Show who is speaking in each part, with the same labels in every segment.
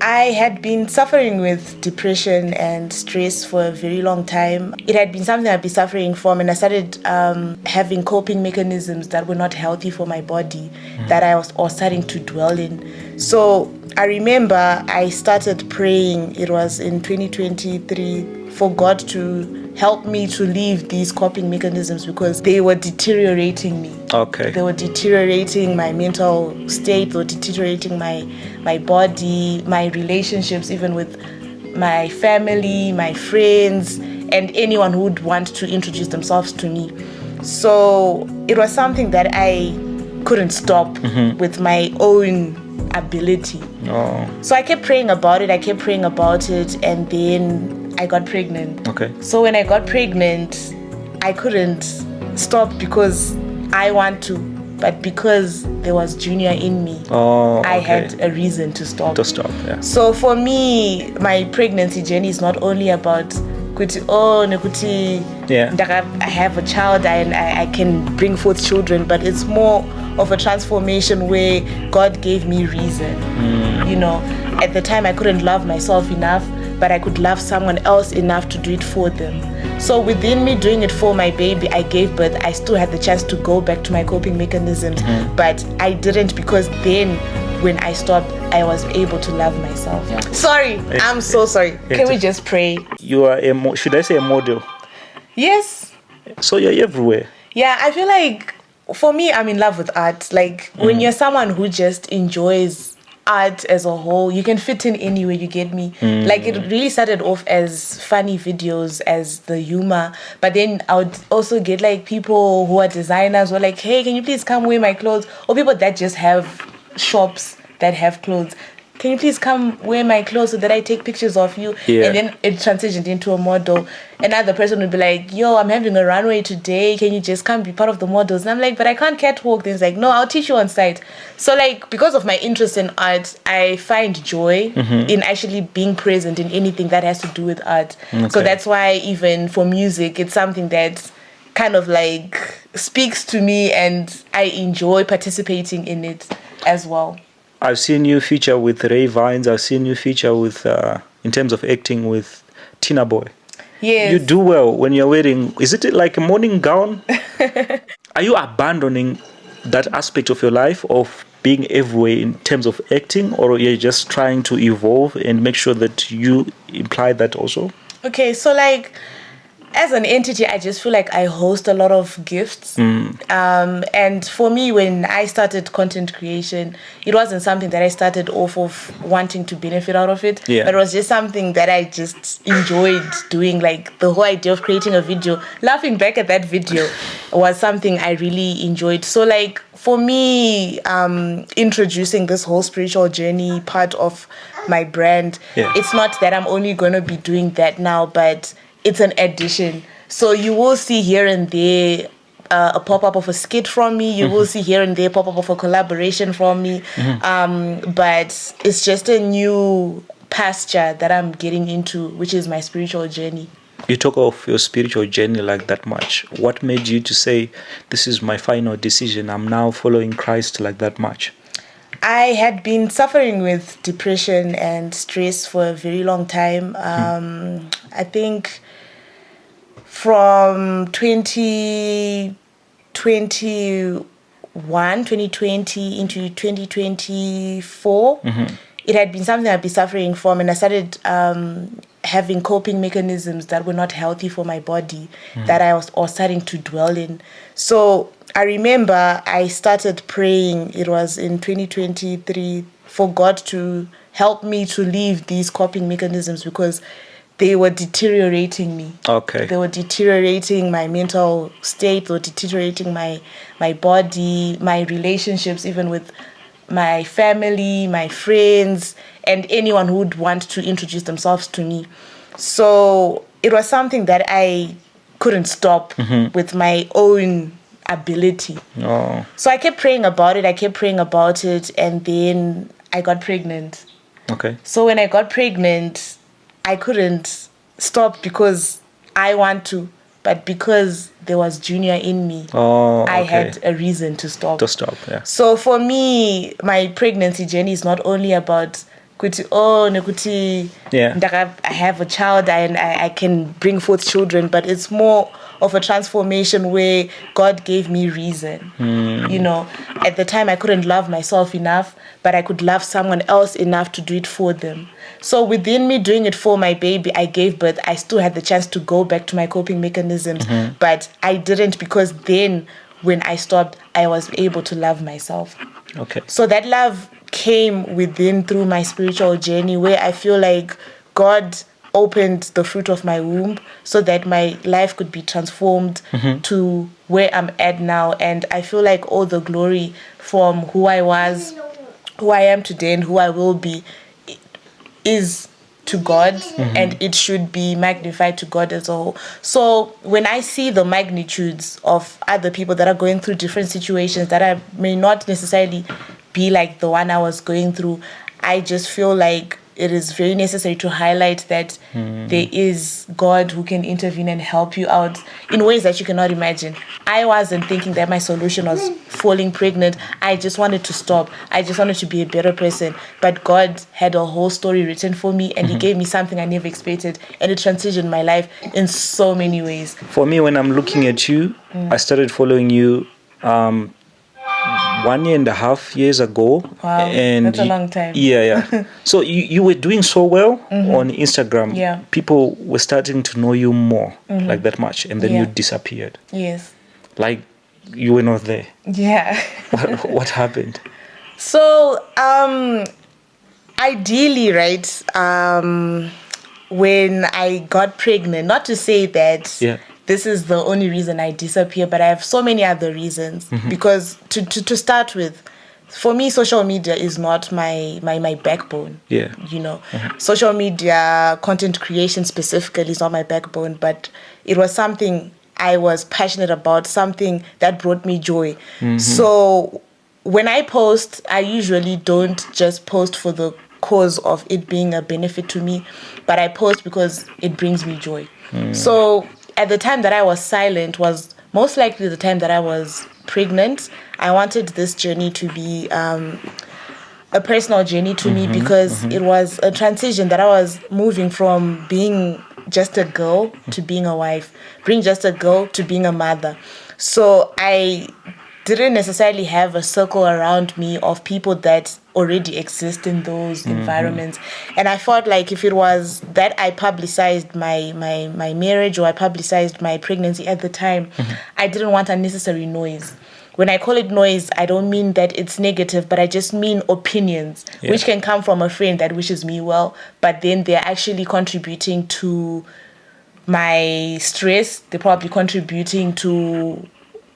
Speaker 1: I had been suffering with depression and stress for a very long time. It had been something I'd been suffering from, and I started having coping mechanisms that were not healthy for my body, that I was starting to dwell in. So I remember I started praying, it was in 2023, for God to help me to leave these coping mechanisms because they were deteriorating me.
Speaker 2: Okay.
Speaker 1: They were deteriorating my mental state, they were deteriorating my body, my relationships, even with my family, my friends, and anyone who would want to introduce themselves to me. So it was something that I couldn't stop with my own ability.
Speaker 2: Oh.
Speaker 1: So I kept praying about it, and then I got pregnant.
Speaker 2: Okay.
Speaker 1: So when I got pregnant, I couldn't stop because I want to, but because there was Junior in me, I had a reason to stop.
Speaker 2: Yeah.
Speaker 1: So for me, my pregnancy journey is not only about I have a child and I can bring forth children, but it's more of a transformation where God gave me reason. You know, at the time I couldn't love myself enough, but I could love someone else enough to do it for them. So within me doing it for my baby, I gave birth. I still had the chance to go back to my coping mechanisms, but I didn't, because then when I stopped, I was able to love myself. Yeah. Sorry, I'm so sorry. Can we just pray?
Speaker 2: You are should I say a model?
Speaker 1: Yes.
Speaker 2: So you're everywhere.
Speaker 1: Yeah, I feel like for me, I'm in love with art. Like when you're someone who just enjoys art as a whole, you can fit in anywhere, you get me? Like it really started off as funny videos, as the humor, but then I would also get like people who are designers who are like, hey, can you please come wear my clothes? Or people that just have shops that have clothes. Can you please come wear my clothes so that I take pictures of you?
Speaker 2: Yeah.
Speaker 1: And then it transitioned into a model. Another person would be like, yo, I'm having a runway today. Can you just come be part of the models? And I'm like, but I can't catwalk. Then it's like, no, I'll teach you on site. So like, because of my interest in art, I find joy in actually being present in anything that has to do with art.
Speaker 2: Okay.
Speaker 1: So that's why even for music, it's something that kind of like speaks to me and I enjoy participating in it as well.
Speaker 2: I've seen you feature with Ray Vines. I've seen you feature with, in terms of acting, with Tina Boy.
Speaker 1: Yes.
Speaker 2: You do well when you're wearing, is it like a morning gown? Are you abandoning that aspect of your life of being everywhere in terms of acting, or you're just trying to evolve and make sure that you imply that also?
Speaker 1: Okay, so like, as an entity, I just feel like I host a lot of gifts. And for me, when I started content creation, it wasn't something that I started off of wanting to benefit out of it.
Speaker 2: Yeah.
Speaker 1: But it was just something that I just enjoyed doing. Like the whole idea of creating a video, laughing back at that video was something I really enjoyed. So like for me, introducing this whole spiritual journey part of my brand, it's not that I'm only going to be doing that now, but it's an addition. So you will see here and there a pop-up of a skit from me. You will see here and there pop-up of a collaboration from me. But it's just a new pasture that I'm getting into, which is my spiritual journey.
Speaker 2: You talk of your spiritual journey like that much. What made you to say, this is my final decision, I'm now following Christ like that much?
Speaker 1: I had been suffering with depression and stress for a very long time. I think from 2020 into 2024, it had been something I'd been suffering from, and I started having coping mechanisms that were not healthy for my body, that I was starting to dwell in. So I remember I started praying, it was in 2023, for God to help me to leave these coping mechanisms because they were deteriorating me.
Speaker 2: Okay.
Speaker 1: They were deteriorating my mental state, they were deteriorating my body, my relationships, even with my family, my friends, and anyone who would want to introduce themselves to me. So it was something that I couldn't stop with my own ability.
Speaker 2: Oh.
Speaker 1: So I kept praying about it, and then I got pregnant.
Speaker 2: Okay.
Speaker 1: So when I got pregnant, I couldn't stop because I want to, but because there was Junior in me, I had a reason to stop.
Speaker 2: Yeah.
Speaker 1: So for me, my pregnancy journey is not only about kuti oh nekuti I have a child and I can bring forth children, but it's more of a transformation where God gave me reason. You know, at the time I couldn't love myself enough, but I could love someone else enough to do it for them. So within me doing it for my baby, I gave birth. I still had the chance to go back to my coping mechanisms, but I didn't, because then when I stopped, I was able to love myself.
Speaker 2: Okay.
Speaker 1: So that love came within through my spiritual journey, where I feel like God opened the fruit of my womb so that my life could be transformed to where I'm at now. And I feel like all the glory from who I was, who I am today, and who I will be is to God, and it should be magnified to God as a whole. So when I see the magnitudes of other people that are going through different situations that I may not necessarily be like the one I was going through, I just feel like it is very necessary to highlight that there is God who can intervene and help you out in ways that you cannot imagine. I wasn't thinking that my solution was falling pregnant. I just wanted to stop. I just wanted to be a better person. But God had a whole story written for me, and He gave me something I never expected, and it transitioned my life in so many ways.
Speaker 2: For me, when I'm looking at you, I started following you 1.5 years ago.
Speaker 1: Wow,
Speaker 2: and
Speaker 1: that's a long time.
Speaker 2: Yeah. So you were doing so well on Instagram.
Speaker 1: Yeah.
Speaker 2: People were starting to know you more, like that much, and then you disappeared.
Speaker 1: Yes.
Speaker 2: Like you were not there.
Speaker 1: Yeah.
Speaker 2: What happened?
Speaker 1: So, ideally, right, when I got pregnant, not to say that this is the only reason I disappear, but I have so many other reasons. Because to start with, for me, social media is not my backbone.
Speaker 2: Yeah.
Speaker 1: You know, social media, content creation specifically is not my backbone, but it was something I was passionate about, something that brought me joy. So when I post, I usually don't just post for the cause of it being a benefit to me, but I post because it brings me joy. So at the time that I was silent was most likely the time that I was pregnant. I wanted this journey to be a personal journey to me, because it was a transition that I was moving from being just a girl to being a wife, being just a girl to being a mother. So I didn't necessarily have a circle around me of people that already exist in those environments. And I felt like if it was that I publicized my marriage, or I publicized my pregnancy at the time, I didn't want unnecessary noise. When I call it noise, I don't mean that it's negative, but I just mean opinions, which can come from a friend that wishes me well, but then they're actually contributing to my stress. They're probably contributing to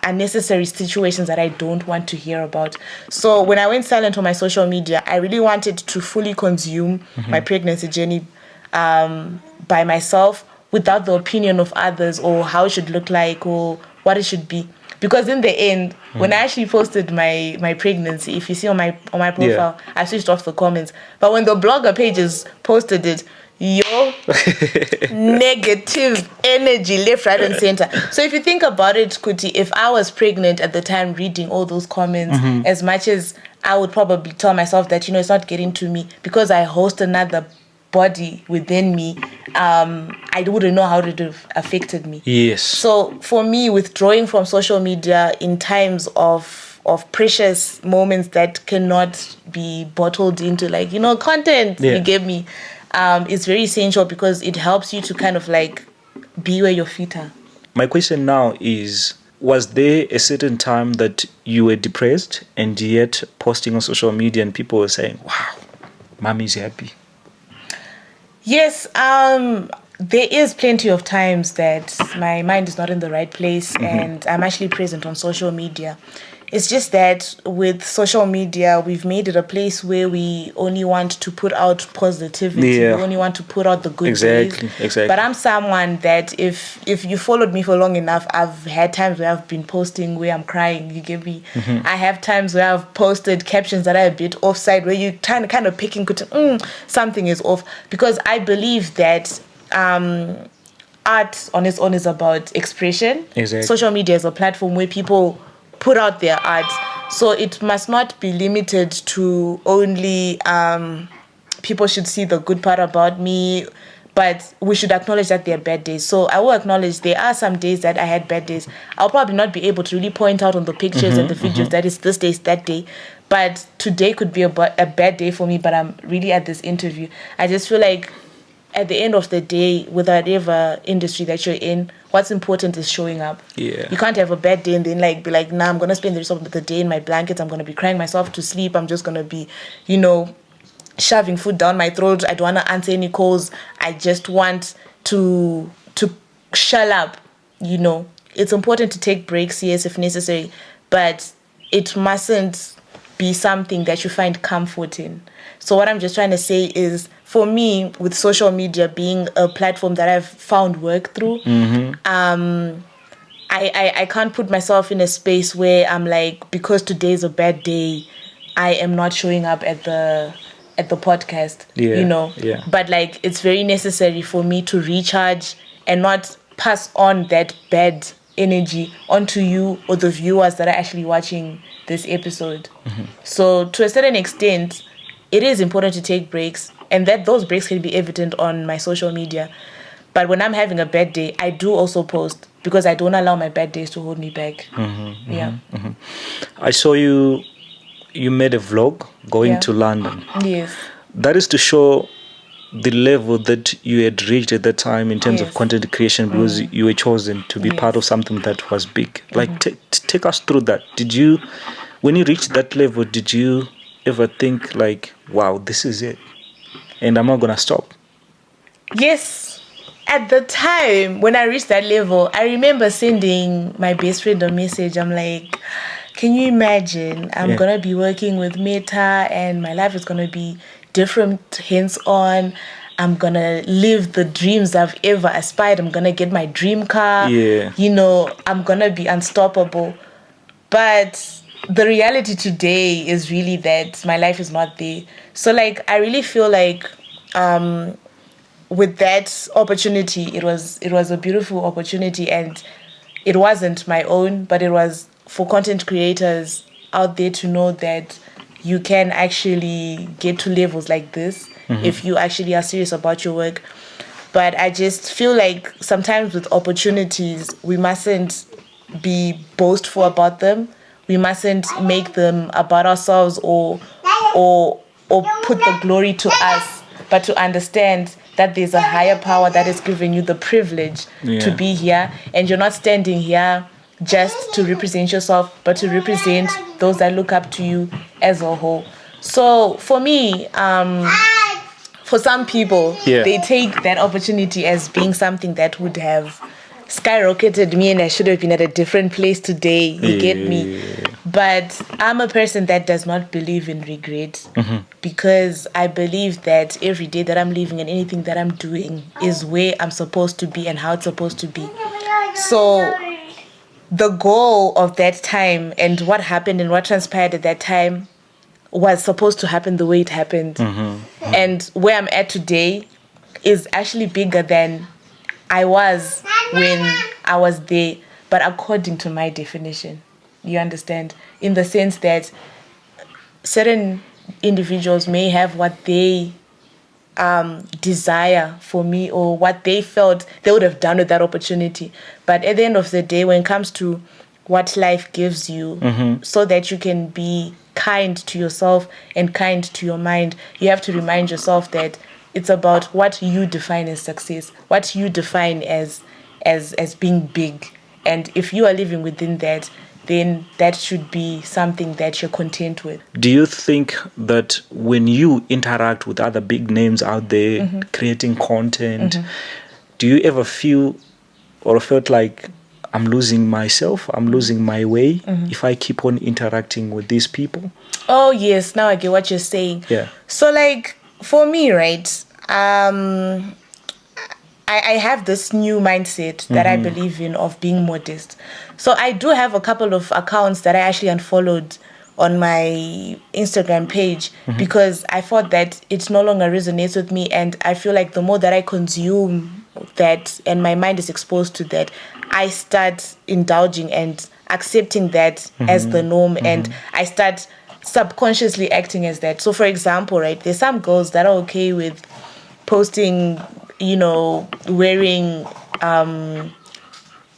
Speaker 1: unnecessary situations that I don't want to hear about. So when I went silent on my social media, I really wanted to fully consume my pregnancy journey by myself, without the opinion of others, or how it should look like, or what it should be. Because in the end, when I actually posted my pregnancy, if you see on my profile, I switched off the comments. But when the blogger pages posted it, negative energy left, right, and center. So if you think about it, Kuti, if I was pregnant at the time reading all those comments, as much as I would probably tell myself that, it's not getting to me, because I host another body within me, I wouldn't know how it would have affected me.
Speaker 2: Yes.
Speaker 1: So for me, withdrawing from social media in times of precious moments that cannot be bottled into, like, content you gave me, is very essential, because it helps you to kind of like be where your feet are.
Speaker 2: My question now is, was there a certain time that you were depressed and yet posting on social media and people were saying, wow, mommy's happy?
Speaker 1: Yes, there is plenty of times that my mind is not in the right place and I'm actually present on social media. It's just that with social media, we've made it a place where we only want to put out positivity.
Speaker 2: Yeah.
Speaker 1: We only want to put out the good
Speaker 2: Exactly.
Speaker 1: days. But I'm someone that if you followed me for long enough, I've had times where I've been posting where I'm crying. You get me? I have times where I've posted captions that are a bit offside, where you're trying to kind of picking, something is off. Because I believe that art on its own is about expression.
Speaker 2: Exactly.
Speaker 1: Social media is a platform where people put out their art, so it must not be limited to only people should see the good part about me, but we should acknowledge that there are bad days. So I will acknowledge there are some days that I had bad days. I'll probably not be able to really point out on the pictures and the videos that is this day is that day. But today could be a bad day for me, but I'm really at this interview. I just feel like at the end of the day, with whatever industry that you're in, what's important is showing up.
Speaker 2: Yeah.
Speaker 1: You can't have a bad day and then like be like, nah, I'm gonna spend the rest of the day in my blankets. I'm gonna be crying myself to sleep. I'm just gonna be, shoving food down my throat. I don't want to answer any calls. I just want to shut up. It's important to take breaks, yes, if necessary, but it mustn't be something that you find comfort in. So what I'm just trying to say is, for me, with social media being a platform that I've found work through, I can't put myself in a space where I'm like, because today's a bad day, I am not showing up at the podcast,
Speaker 2: Yeah.
Speaker 1: But like, it's very necessary for me to recharge and not pass on that bad energy onto you or the viewers that are actually watching this episode. So to a certain extent, it is important to take breaks, and that those breaks can be evident on my social media. But when I'm having a bad day, I do also post, because I don't allow my bad days to hold me back.
Speaker 2: I saw you made a vlog going to London.
Speaker 1: Yes.
Speaker 2: That is to show the level that you had reached at that time in terms of content creation, because you were chosen to be part of something that was big. Like, take us through that. When you reached that level, did you ever think like, wow, this is it, and I'm not gonna stop?
Speaker 1: Yes. At the time when I reached that level, I remember sending my best friend a message. I'm like, can you imagine? I'm going to be working with Meta and my life is going to be different hence on. I'm going to live the dreams I've ever aspired. I'm going to get my dream car.
Speaker 2: Yeah.
Speaker 1: I'm going to be unstoppable. But the reality today is really that my life is not there. So like, I really feel like with that opportunity, it was a beautiful opportunity, and it wasn't my own, but it was for content creators out there to know that you can actually get to levels like this if you actually are serious about your work. But I just feel like sometimes with opportunities, we mustn't be boastful about them. We mustn't make them about ourselves or put the glory to us, but to understand that there's a higher power that is giving you the privilege to be here, and you're not standing here just to represent yourself, but to represent those that look up to you as a whole. So for me, for some people, they take that opportunity as being something that would have skyrocketed me, and I should have been at a different place today. You get me? But I'm a person that does not believe in regret, because I believe that every day that I'm living and anything that I'm doing is where I'm supposed to be and how it's supposed to be. So the goal of that time and what happened and what transpired at that time was supposed to happen the way it happened. And where I'm at today is actually bigger than I was when I was there, but according to my definition. You understand? In the sense that certain individuals may have what they desire for me, or what they felt they would have done with that opportunity. But at the end of the day, when it comes to what life gives you, so that you can be kind to yourself and kind to your mind, you have to remind yourself that it's about what you define as success, what you define as being big. And if you are living within that, then that should be something that you're content with.
Speaker 2: Do you think that when you interact with other big names out there creating content, do you ever feel or felt like I'm losing myself, I'm losing my way if I keep on interacting with these people?
Speaker 1: Oh, yes. Now I get what you're saying.
Speaker 2: Yeah.
Speaker 1: So, like, for me, right, I have this new mindset that I believe in of being modest. So I do have a couple of accounts that I actually unfollowed on my Instagram page because I thought that it no longer resonates with me, and I feel like the more that I consume that and my mind is exposed to that, I start indulging and accepting that as the norm, and I start subconsciously acting as that. So for example, right, there's some girls that are okay with posting, wearing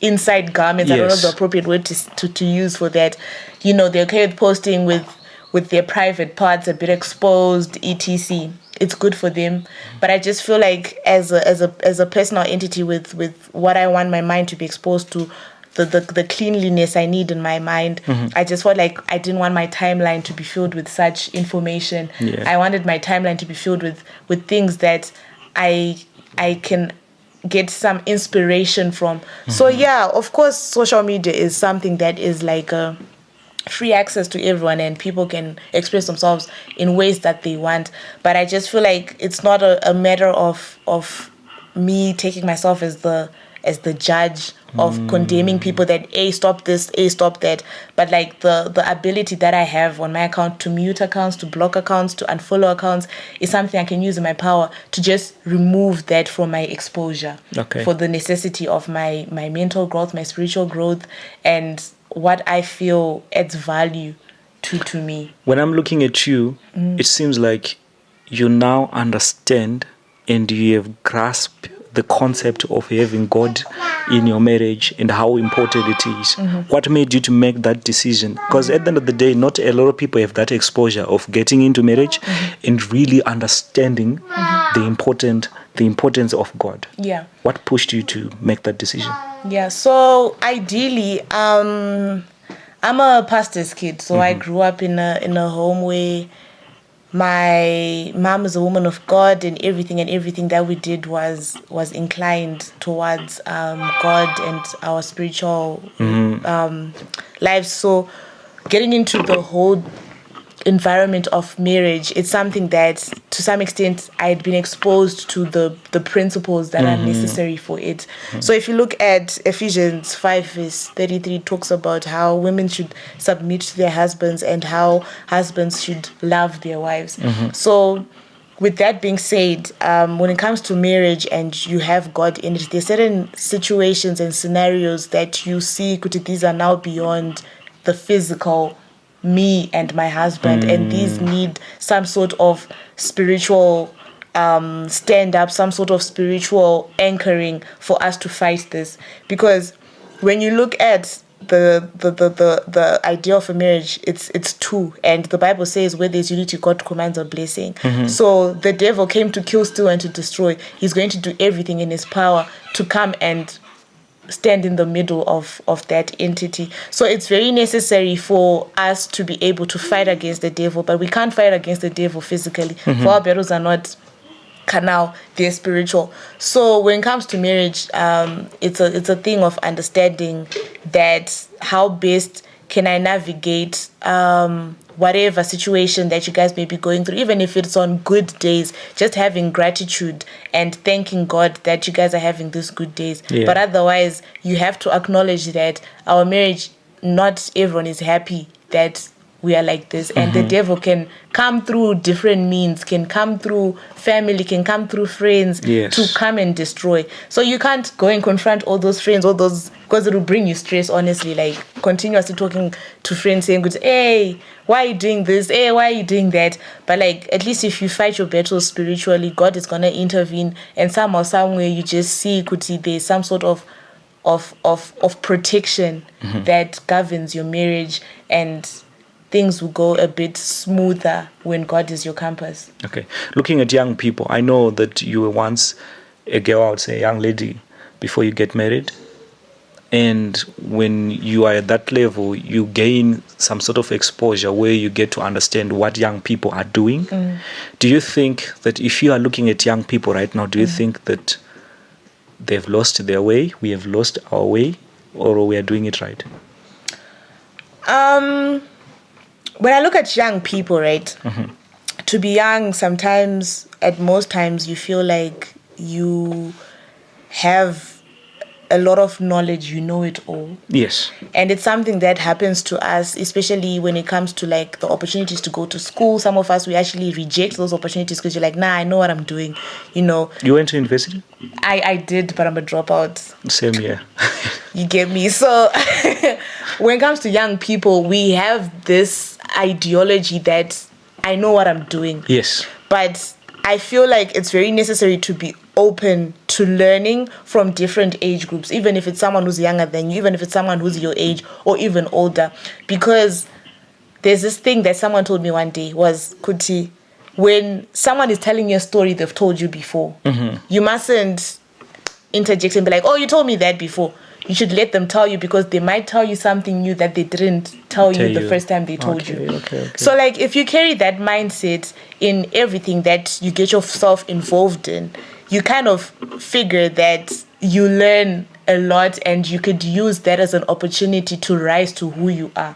Speaker 1: inside garments. I don't know the
Speaker 2: Yes.
Speaker 1: appropriate word to use for that. They're okay with posting with their private parts a bit exposed, etc. It's good for them, but I just feel like as a personal entity with what I want my mind to be exposed to, the cleanliness I need in my mind. I just felt like I didn't want my timeline to be filled with such information.
Speaker 2: Yeah.
Speaker 1: I wanted my timeline to be filled with things that I can get some inspiration from. So yeah, of course, social media is something that is like a free access to everyone, and people can express themselves in ways that they want. But I just feel like it's not a matter of me taking myself as the judge of condemning people that stop this, stop that. But like the ability that I have on my account to mute accounts, to block accounts, to unfollow accounts is something I can use in my power to just remove that from my exposure.
Speaker 2: Okay.
Speaker 1: For the necessity of my mental growth, my spiritual growth, and what I feel adds value to me.
Speaker 2: When I'm looking at you, it seems like you now understand and you have grasped the concept of having God in your marriage and how important it is. What made you to make that decision? Because at the end of the day, not a lot of people have that exposure of getting into marriage and really understanding the importance of God.
Speaker 1: Yeah.
Speaker 2: What pushed you to make that decision?
Speaker 1: Yeah. So ideally, I'm a pastor's kid. So I grew up in a home where my mom is a woman of God, and everything that we did was inclined towards God and our spiritual lives. So getting into the whole environment of marriage, it's something that to some extent I had been exposed to the principles that are necessary for it. So if you look at Ephesians 5 verse 33, it talks about how women should submit to their husbands and how husbands should love their wives. So with that being said, when it comes to marriage and you have God in it, there's certain situations and scenarios that you see, these are now beyond the physical me and my husband, and these need some sort of spiritual stand up, some sort of spiritual anchoring for us to fight this. Because when you look at the idea of a marriage, it's two, and the Bible says where there's unity, God commands a blessing. So the devil came to kill, steal, and to destroy. He's going to do everything in his power to come and stand in the middle of that entity. So it's very necessary for us to be able to fight against the devil, but we can't fight against the devil physically. For our battles are not carnal, they're spiritual. So when it comes to marriage, it's a thing of understanding that how best can I navigate whatever situation that you guys may be going through, even if it's on good days, just having gratitude and thanking God that you guys are having these good days.
Speaker 2: Yeah.
Speaker 1: But otherwise, you have to acknowledge that our marriage, not everyone is happy that we are like this, and the devil can come through different means, can come through family, can come through friends,
Speaker 2: Yes.
Speaker 1: to come and destroy. So you can't go and confront all those friends, all those, because it will bring you stress, honestly, like continuously talking to friends saying, hey, why are you doing this? Hey, why are you doing that? But like, at least if you fight your battles spiritually, God is going to intervene, and somehow, somewhere you just see, there's some sort of protection that governs your marriage, and things will go a bit smoother when God is your compass.
Speaker 2: Okay. Looking at young people, I know that you were once a girl, I would say a young lady, before you get married. And when you are at that level, you gain some sort of exposure where you get to understand what young people are doing. Do you think that if you are looking at young people right now, do you think that they've lost their way, we have lost our way, or we are doing it right?
Speaker 1: When I look at young people, right, to be young, sometimes, at most times, you feel like you have a lot of knowledge, you know it all.
Speaker 2: Yes.
Speaker 1: And it's something that happens to us, especially when it comes to like the opportunities to go to school. Some of us, we actually reject those opportunities because you're like, nah, I know what I'm doing, you know.
Speaker 2: You went to university?
Speaker 1: I did, but I'm a dropout.
Speaker 2: Same here.
Speaker 1: You get me? So when it comes to young people, we have this ideology that I know what I'm doing.
Speaker 2: Yes.
Speaker 1: But I feel like it's very necessary to be open to learning from different age groups, even if it's someone who's younger than you, even if it's someone who's your age or even older. Because there's this thing that someone told me one day was, Kuti, when someone is telling you a story they've told you before, you mustn't interject and be like, oh, you told me that before. You should let them tell you, because they might tell you something new that they didn't tell you the first time they told you.
Speaker 2: Okay.
Speaker 1: So like, if you carry that mindset in everything that you get yourself involved in, you kind of figure that you learn a lot and you could use that as an opportunity to rise to who you are.